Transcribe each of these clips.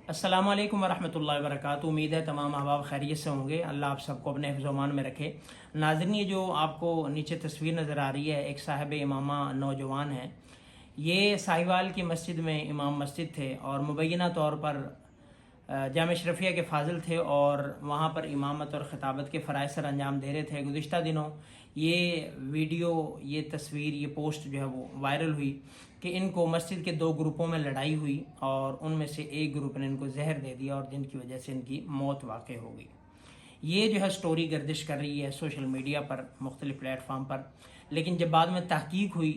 अस्सलाम वालेकुम वरहमतुल्लाहि वबरकातुहू। उम्मीद है तमाम अहबाब खैरियत से होंगे। अल्लाह आप सबको अपने हिफ्ज़ अमान में रखे। नाज़रीन, ये जो आपको नीचे तस्वीर नज़र आ रही है, एक साहिब इमामा नौजवान हैं। ये साहिवाल की मस्जिद में इमाम मस्जिद थे और मुबैना तौर पर जाम अशरफिया के फाजिल थे और वहाँ पर इमामत और ख़िताबत के फ़राइज़ सर अंजाम दे रहे थे। गुज़िश्ता दिनों ये वीडियो, ये तस्वीर, ये पोस्ट जो है वो वायरल हुई कि इनको मस्जिद के दो ग्रुपों में लड़ाई हुई और उनमें से एक ग्रुप ने इनको जहर दे दिया और जिनकी वजह से इनकी मौत वाक़ई हो गई। ये जो है स्टोरी गर्दिश कर रही है सोशल मीडिया पर, मुख्तलिफ़ प्लेटफार्म पर। लेकिन जब बाद में तहकीक हुई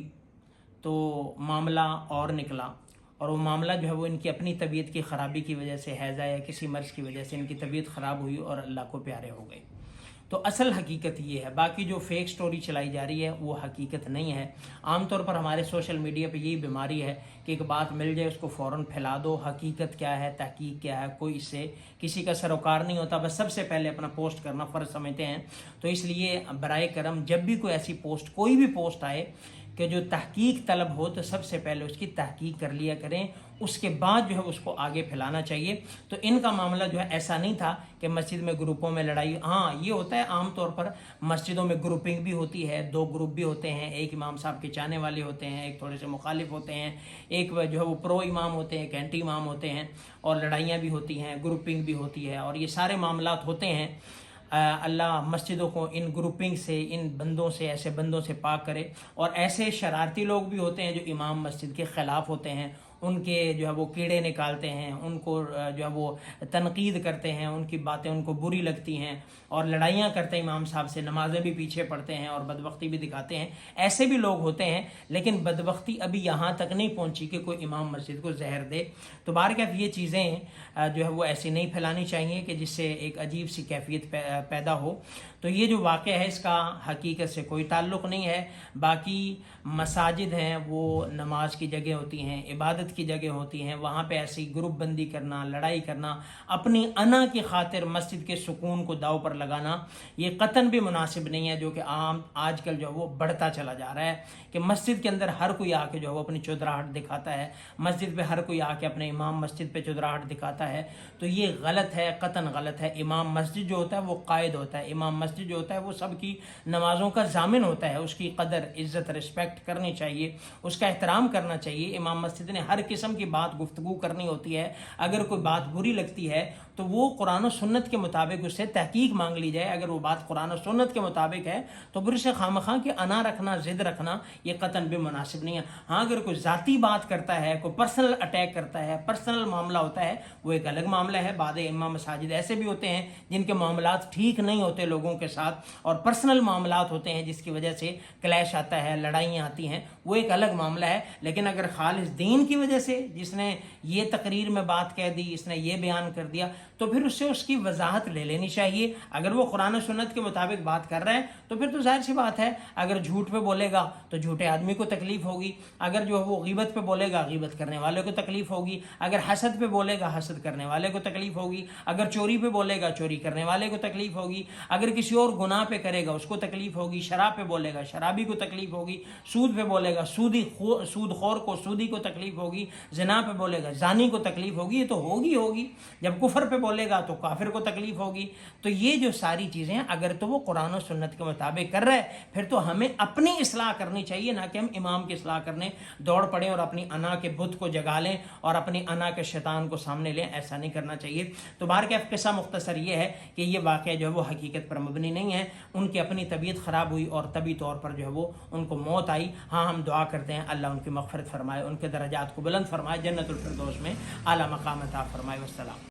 तो मामला और निकला और वो मामला जो है वो इनकी अपनी तबीयत की ख़राबी की वजह से, हैज़ा या किसी मर्ज़ की वजह से इनकी तबीयत ख़राब हुई और अल्लाह को प्यारे हो गए। तो असल हकीकत ये है, बाकी जो फेक स्टोरी चलाई जा रही है वो हकीकत नहीं है। आमतौर पर हमारे सोशल मीडिया पे यही बीमारी है कि एक बात मिल जाए उसको फ़ौरन फैला दो। हकीकत क्या है, तहकीक क्या है, कोई इससे किसी का सरोकार नहीं होता। बस सबसे पहले अपना पोस्ट करना फ़र्ज समझते हैं। तो इसलिए बराए करम जब भी कोई ऐसी पोस्ट, कोई भी पोस्ट आए कि जो तहकीक तलब हो, तो सबसे पहले उसकी तहकीक कर लिया करें, उसके बाद जो है उसको आगे फैलाना चाहिए। तो इनका मामला जो है ऐसा नहीं था कि मस्जिद में ग्रुपों में लड़ाई। हाँ, ये होता है आम तौर पर मस्जिदों में ग्रुपिंग भी होती है, दो ग्रुप भी होते हैं। एक इमाम साहब के चाहने वाले होते हैं, एक थोड़े से मुखालिफ होते हैं, एक जो है वो प्रो इमाम होते हैं, एक एंटी इमाम होते हैं, और लड़ाइयाँ भी होती हैं, ग्रुपिंग भी होती है, और ये सारे मामलात होते हैं। अल्लाह मस्जिदों को इन ग्रुपिंग से, इन बंदों से, ऐसे बंदों से पाक करे। और ऐसे शरारती लोग भी होते हैं जो इमाम मस्जिद के ख़िलाफ़ होते हैं, उनके जो है वो कीड़े निकालते हैं, उनको जो है वो तनकीद करते हैं, उनकी बातें उनको बुरी लगती हैं और लड़ाइयाँ करते हैं इमाम साहब से, नमाज़ें भी पीछे पढ़ते हैं और बदबख्ती भी दिखाते हैं। ऐसे भी लोग होते हैं, लेकिन बदबख्ती अभी यहाँ तक नहीं पहुँची कि कोई इमाम मस्जिद को जहर दे। तो बारकैफ ये चीज़ें जो है वो ऐसी नहीं फैलानी चाहिए कि जिससे एक अजीब सी कैफियत पैदा हो। तो ये जो वाक़या है इसका हकीकत से कोई ताल्लुक़ नहीं है। बाकी मसाजिद हैं वो नमाज की जगह होती हैं, इबादत की जगह होती हैं, वहाँ पे ऐसी ग्रुप बंदी करना, लड़ाई करना, अपनी अना की खातिर मस्जिद के सुकून को दाव पर लगाना, ये कतन भी मुनासिब नहीं है। जो कि आम आजकल जो है वो बढ़ता चला जा रहा है कि मस्जिद के अंदर हर कोई आके जो है वो अपनी चौधराहट दिखाता है, मस्जिद पे हर कोई आके अपने इमाम मस्जिद पे चौधराहट दिखाता है। तो ये गलत है, कतन गलत है। इमाम मस्जिद जो होता है वो कायद होता है, इमाम मस्जिद जो होता है वो सबकी नमाज़ों का जामिन होता है। उसकी कदर, इज़्ज़त, रिस्पेक्ट करनी चाहिए, उसका एहतराम करना चाहिए। इमाम मस्जिद ने हर किस्म की बात गुफ्तगू करनी होती है। अगर कोई बात बुरी लगती है तो वो कुरान और सुन्नत के मुताबिक उससे तहकीक मांग ली जाए। अगर वो बात कुरान और सुन्नत के मुताबिक है तो फिर उसे खामखा के अना रखना, ज़िद रखना, ये कतन भी मुनासिब नहीं है। हाँ, अगर कोई ज़ाती बात करता है, कोई पर्सनल अटैक करता है, पर्सनल मामला होता है, वो एक अलग मामला है। बाद इमाम मसाजिद ऐसे भी होते हैं जिनके मामलात ठीक नहीं होते लोगों के साथ, और पर्सनल मामलात होते हैं जिसकी वजह से क्लैश आता है, लड़ाइयाँ आती हैं, वो एक अलग मामला है। लेकिन अगर खालिस दीन की वजह से जिसने ये तकरीर में बात कह दी, इसने ये बयान कर दिया, तो फिर उससे उसकी वजाहत ले लेनी चाहिए। अगर वो कुरान और सुन्नत के मुताबिक बात कर रहे हैं तो फिर तो जाहिर सी बात है, अगर झूठ पे बोलेगा तो झूठे आदमी को तकलीफ होगी, अगर जो वो गीबत पे बोलेगा गीबत करने वाले को तकलीफ होगी, अगर हसद पे बोलेगा हसद करने वाले को तकलीफ होगी, अगर चोरी पे बोलेगा चोरी करने वाले को तकलीफ होगी, अगर किसी और गुनाह पे करेगा उसको तकलीफ होगी, शराब पे बोलेगा शराबी को तकलीफ होगी, सूद पे बोलेगा सूदखोर को, सूदी को तकलीफ होगी, ज़िना पे बोलेगा जानी को तकलीफ होगी। ये तो होगी। जब कुफर पे बोलेगा तो काफिर को तकलीफ होगी। तो ये जो सारी चीज़ें अगर तो वो कुरान और सुन्नत के मुताबिक कर रहा है, फिर तो हमें अपनी इस्लाह करनी चाहिए, ना कि हम इमाम की इस्लाह करने दौड़ पड़े और अपनी अना के बुत को जगा लें और अपनी अना के शैतान को सामने लें। ऐसा नहीं करना चाहिए। तो बारकैफ किस्सा मुख्तसर ये है कि ये वाक़या जो है वो हकीकत पर मबनी नहीं है। उनकी अपनी तबीयत ख़राब हुई और तभी तौर पर जो है वो उनको मौत आई। हाँ, हम दुआ करते हैं अल्लाह उनकी मग़फ़िरत फरमाए, उनके दरजात को बुलंद फरमाए, जन्नतुल फिरदौस में आला मकाम अता फरमाए। वस्सलाम।